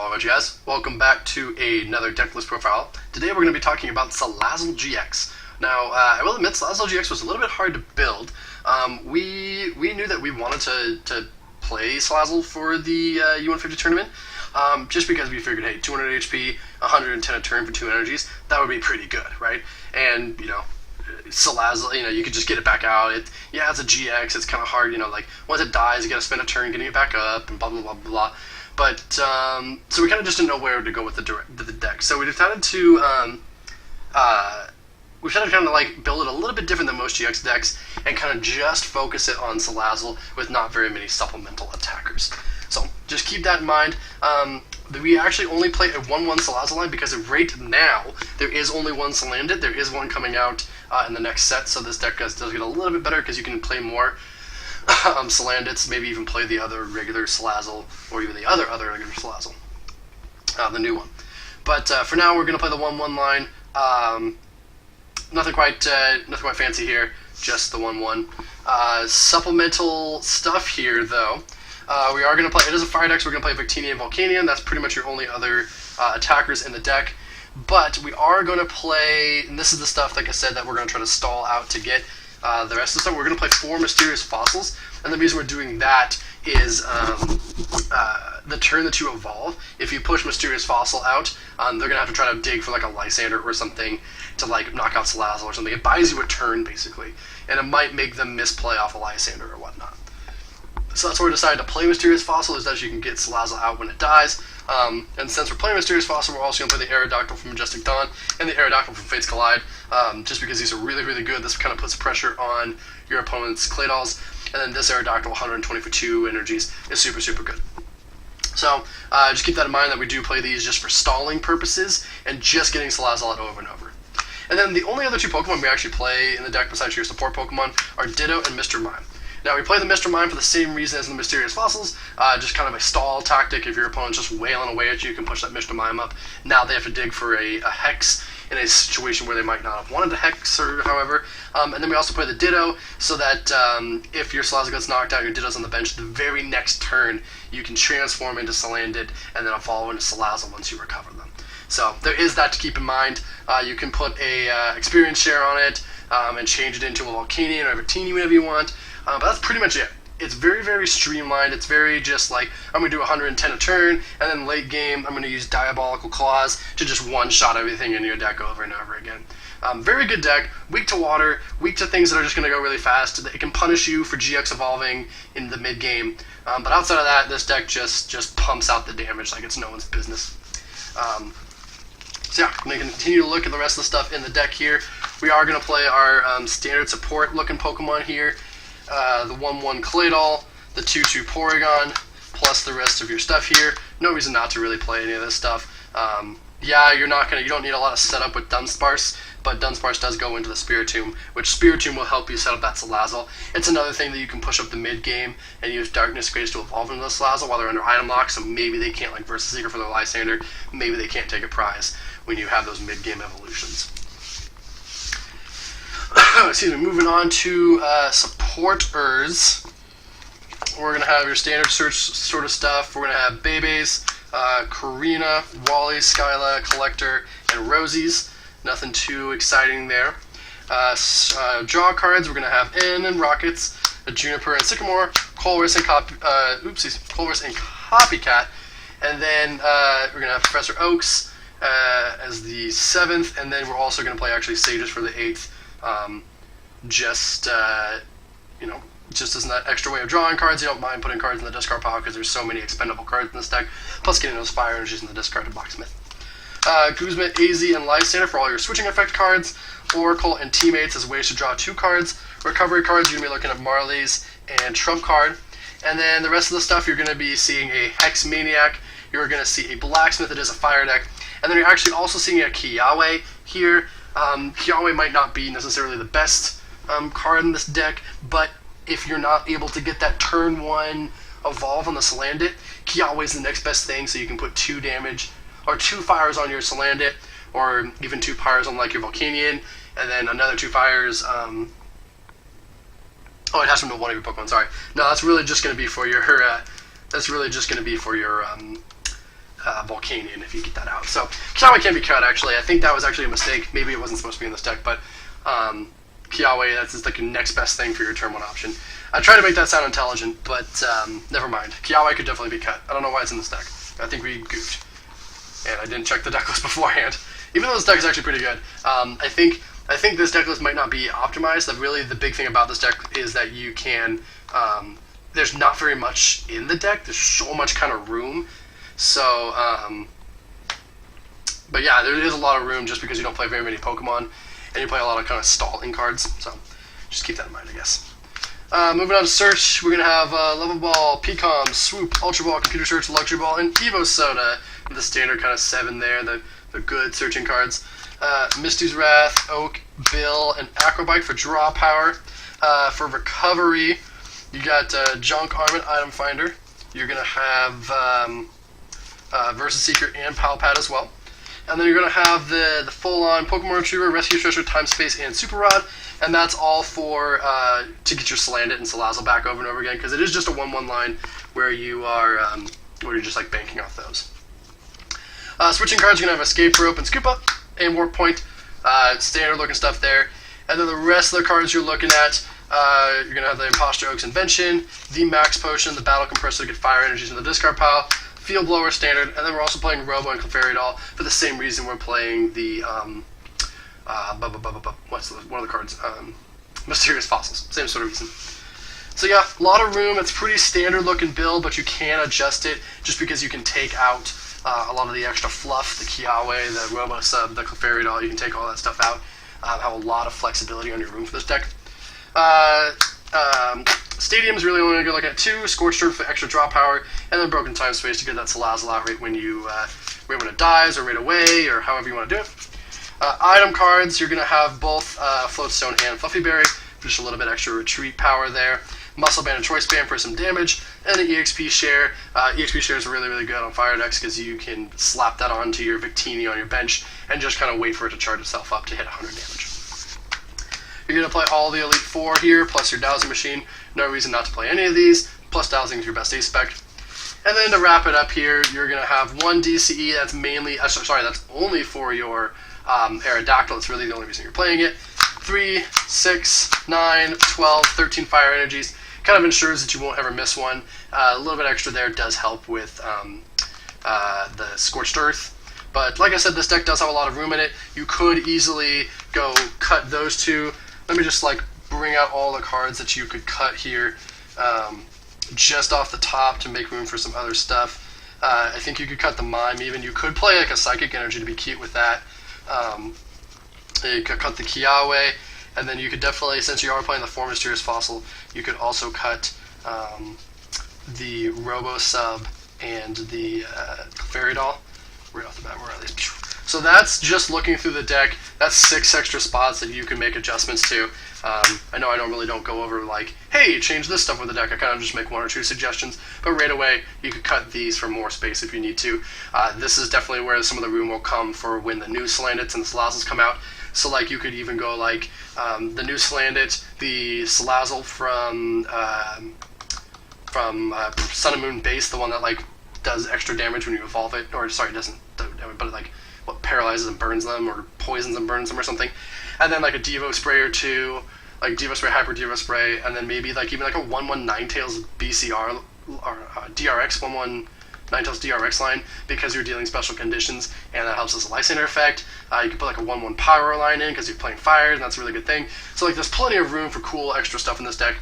Hello you guys, welcome back to another deck list profile. Today we're going to be talking about Salazzle GX. Now, I will admit Salazzle GX was a little bit hard to build. We knew that we wanted to play Salazzle for the U150 tournament, just because we figured, hey, 200 HP, 110 a turn for 2 energies, that would be pretty good, right? And, you know, Salazzle, you could just get it back out. It's a GX, it's kind of hard, like, once it dies, you gotta spend a turn getting it back up, and blah, blah, blah, blah. But, so we kind of just didn't know where to go with the deck. So we decided to, kind of like build it a little bit different than most GX decks and kind of just focus it on Salazzle with not very many supplemental attackers. So just keep that in mind. We actually only play a 1-1 Salazzle line because right now there is only one Salandit. There is one coming out in the next set, so this deck does get a little bit better because you can play more Salandits, maybe even play the other regular Salazzle, or even the other regular Salazzle, the new one. But for now, we're going to play the 1-1 line. Nothing quite fancy here, just the 1-1. Supplemental stuff here, though. We are going to play, it is a fire deck, so we're going to play Victini and Volcanion. That's pretty much your only other attackers in the deck. But we are going to play, and this is the stuff, like I said, that we're going to try to stall out to get the rest of the stuff. We're going to play 4 Mysterious Fossils, and the reason we're doing that is the turn that you evolve. If you push Mysterious Fossil out, they're going to have to try to dig for like a Lysander or something to like knock out Salazzle or something. It buys you a turn, basically, and it might make them misplay off a Lysander or whatnot. So that's why we decided to play Mysterious Fossil, is that you can get Salazzle out when it dies. And since we're playing Mysterious Fossil, we're also going to play the Aerodactyl from Majestic Dawn and the Aerodactyl from Fates Collide, just because these are really, really good. This kind of puts pressure on your opponent's Claydolls. And then this Aerodactyl, 120 for 2 energies, is super, super good. So just keep that in mind that we do play these just for stalling purposes and just getting Salazzle out over and over. And then the only other 2 Pokemon we actually play in the deck besides your support Pokemon are Ditto and Mr. Mime. Now, we play the Mr. Mime for the same reason as the Mysterious Fossils, just kind of a stall tactic. If your opponent's just wailing away at you, you can push that Mr. Mime up. Now they have to dig for a Hex in a situation where they might not have wanted a Hex, or however. And then we also play the Ditto, so that if your Salazzle gets knocked out, your Ditto's on the bench, the very next turn, you can transform into Salandit and then evolve into Salazzle once you recover them. So there is that to keep in mind. You can put a experience share on it and change it into a Volcanion or a Victini, whatever you want. But that's pretty much it. It's very, very streamlined. It's very just like, I'm going to do 110 a turn, and then late game, I'm going to use Diabolical Claws to just one-shot everything in your deck over and over again. Very good deck, weak to water, weak to things that are just going to go really fast. It can punish you for GX evolving in the mid-game. But outside of that, this deck just pumps out the damage like it's no one's business. So yeah, I'm going to continue to look at the rest of the stuff in the deck here. We are going to play our standard support-looking Pokemon here. The 1-1 Claydol, the 2-2 Porygon, plus the rest of your stuff here. No reason not to really play any of this stuff. You don't need a lot of setup with Dunsparce, but Dunsparce does go into the Spiritomb, which Spiritomb will help you set up that Salazzle. It's another thing that you can push up the mid-game and use Darkness Grace to evolve into the Salazzle while they're under item lock, so maybe they can't like Versus Seeker for their Lysander, maybe they can't take a prize when you have those mid-game evolutions. Excuse me, moving on to supporters. We're going to have your standard search sort of stuff. We're going to have Bebes, Karina, Wally, Skyla, Collector, and Rosie's. Nothing too exciting there. Draw cards, we're going to have N and Rockets, Juniper and Sycamore, Colress and Copycat. And then we're going to have Professor Oaks as the 7th, and then we're also going to play actually Sages for the 8th. Just as an extra way of drawing cards. You don't mind putting cards in the discard pile because there's so many expendable cards in this deck, plus getting those fire energies in the discard to Blacksmith. Guzma, AZ, and Lysander for all your switching effect cards. Oracle and Teammates as ways to draw 2 cards. Recovery cards, you're going to be looking at Marley's and Trump card. And then the rest of the stuff, you're going to be seeing a Hex Maniac. You're going to see a Blacksmith that is a fire deck. And then you're actually also seeing a Kiawe here. Kiawe might not be necessarily the best card in this deck, but if you're not able to get that turn 1 evolve on the Salandit, Kiawe is the next best thing, so you can put 2 damage, or 2 fires on your Salandit, or even 2 fires on like your Volcanion, and then another 2 fires, it has to be one of your Pokemon, sorry. No, that's really just going to be for your, Volcanion if you get that out. So Kiawe can't be cut, actually. I think that was actually a mistake. Maybe it wasn't supposed to be in this deck, but Kiawe, that's just like your next best thing for your turn 1 option. I tried to make that sound intelligent, but never mind. Kiawe could definitely be cut. I don't know why it's in this deck. I think we goofed. And I didn't check the deck list beforehand. Even though this deck is actually pretty good. I think this deck list might not be optimized. Really, the big thing about this deck is that you can... there's not very much in the deck. There's so much kind of room. So, but yeah, there is a lot of room just because you don't play very many Pokemon. And you play a lot of kind of stalling cards. So, just keep that in mind, I guess. Moving on to search, we're going to have Level Ball, PCOM, Swoop, Ultra Ball, Computer Search, Luxury Ball, and Evo Soda. The standard kind of 7 there, the good searching cards. Misty's Wrath, Oak, Bill, and Acrobike for draw power. For recovery, you got Junk Armament Item Finder. You're going to have Versus Seeker and Palpad as well. And then you're going to have the full-on Pokemon Retriever, Rescue Treasure, Time Space, and Super Rod. And that's all for to get your Salandit and Salazzle back over and over again, because it is just a 1-1 line where you are where you're just like banking off those. Switching cards, you're going to have Escape Rope and Scoop Up and Warp Point. Standard looking stuff there. And then the rest of the cards you're looking at, you're going to have the Impostor Oak's Invention, the Max Potion, the Battle Compressor to get fire energies in the discard pile, Field Blower Standard, and then we're also playing Robo and Clefairy Doll for the same reason we're playing the, what's one of the cards? Mysterious Fossils. Same sort of reason. So yeah, a lot of room. It's a pretty standard looking build, but you can adjust it just because you can take out a lot of the extra fluff, the Kiawe, the Robo Sub, the Clefairy Doll. You can take all that stuff out. Have a lot of flexibility on your room for this deck. Stadium's really only going to go looking at 2, Scorched Earth for extra draw power, and then Broken Time Space to get that Salazzle out right when when it dies, or right away, or however you want to do it. Item cards, you're going to have both Floatstone and Fluffy Berry, just a little bit extra retreat power there. Muscle Band and Choice Band for some damage, and an EXP Share. EXP Share is really, really good on fire decks because you can slap that onto your Victini on your bench and just kind of wait for it to charge itself up to hit 100 damage. You're going to play all the Elite 4 here, plus your Dowsing Machine. No reason not to play any of these, plus Dowsing is your best ace spec. And then to wrap it up here, you're going to have 1 DCE that's mainly, that's only for your Aerodactyl. It's really the only reason you're playing it. 3, 6, 9, 12, 13 fire energies. Kind of ensures that you won't ever miss one. A little bit extra there does help with the Scorched Earth. But like I said, this deck does have a lot of room in it. You could easily go cut those 2. Let me just like bring out all the cards that you could cut here just off the top to make room for some other stuff. I think you could cut the Mime even. You could play like a Psychic Energy to be cute with that. You could cut the Kiawe, and then you could definitely, since you are playing the 4 Mysterious Fossil, you could also cut the Robo Sub and the Clefairy Doll. Right off the bat, where are these? So that's just looking through the deck. That's 6 extra spots that you can make adjustments to. I know I normally don't go over like, hey, change this stuff with the deck. I kind of just make 1 or 2 suggestions, but right away you could cut these for more space if you need to. This is definitely where some of the room will come for when the new Salandits and the Salazzles come out. So like you could even go like the new Salandit, the Salazzle from Sun and Moon base, the one that like does extra damage when you evolve it, or sorry, it doesn't, but it like what paralyzes and burns them, or poisons and burns them, or something. And then like a Devo Spray or 2, like Devo Spray, Hyper Devo Spray, and then maybe like even like a 1/1 Ninetales BCR or DRX 1/1 Ninetales DRX line, because you're dealing special conditions, and that helps as a Lysander effect. You can put like a 1/1 Pyro line in because you're playing fire, and that's a really good thing. So like there's plenty of room for cool extra stuff in this deck.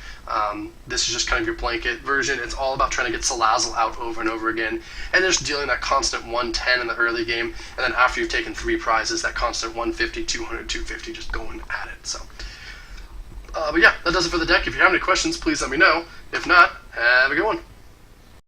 This is just kind of your blanket version. It's all about trying to get Salazzle out over and over again, and just dealing that constant 110 in the early game, and then after you've taken 3 prizes, that constant 150, 200, 250, just going at it. So, but yeah, that does it for the deck. If you have any questions, please let me know. If not, have a good one.